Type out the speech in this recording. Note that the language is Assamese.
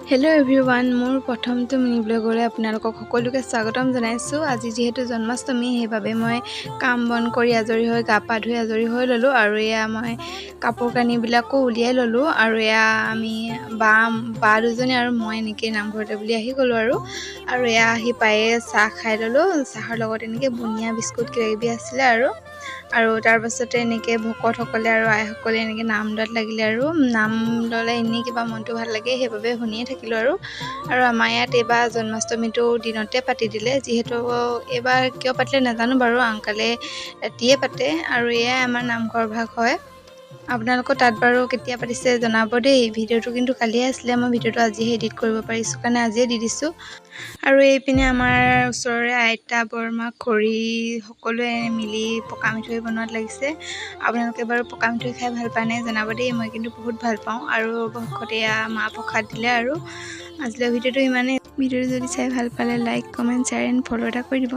হেল্ল' এভৰিৱান, মোৰ প্ৰথমটো মিনি ব্লগলৈ আপোনালোকক সকলোকে স্বাগতম জনাইছোঁ। আজি যিহেতু জন্মাষ্টমী, সেইবাবে মই কাম বন কৰি আজৰি হৈ গা পা ধুই আজৰি হৈ ল'লোঁ আৰু এয়া মই কাপোৰ কানিবিলাকো উলিয়াই ল'লোঁ আৰু এয়া আমি বা দুজনী আৰু মই এনেকৈ নামঘৰতে বুলি আহি গ'লোঁ আৰু এয়া আহি পায়ে চাহ খাই ল'লোঁ। চাহৰ লগত এনেকৈ বুনিয়া বিস্কুট কিবাকিবি আছিলে আৰু তাৰপাছতে এনেকৈ ভকতসকলে আৰু আইসকলে এনেকৈ নাম লোৱাত লাগিলে আৰু নাম ল'লে এনেই কিবা মনটো ভাল লাগে, সেইবাবে শুনিয়ে থাকিলোঁ আৰু আমাৰ ইয়াত এইবাৰ জন্মাষ্টমীটো দিনতে পাতি দিলে। যিহেতু এইবাৰ কিয় পাতিলে নাজানো বাৰু, আংকালে ৰাতিয়ে পাতে আৰু এয়াই আমাৰ নামঘৰ ভাগ হয়। আপোনালোকৰ তাত বাৰু কেতিয়া পাতিছে জনাব দেই। ভিডিঅ'টো কিন্তু কালিয়ে আছিলে, মই ভিডিঅ'টো আজিহে এডিট কৰিব পাৰিছোঁ কাৰণে আজিয়ে দি দিছোঁ। আৰু এইপিনে আমাৰ ওচৰৰে আইতা বৰমা খুৰী সকলোৱে মিলি পকা মিঠৈ বনোৱাত লাগিছে। আপোনালোকে বাৰু পকা মিঠৈ খাই ভাল পায় নাই জনাব দেই, মই কিন্তু বহুত ভাল পাওঁ। আৰু ভকতে এয়া মাহ প্ৰসাদ দিলে আৰু আজিলৈ ভিডিঅ'টো ইমানেই। ভিডিঅ'টো যদি চাই ভাল পালে like comment share and follow' এটা কৰি দিব।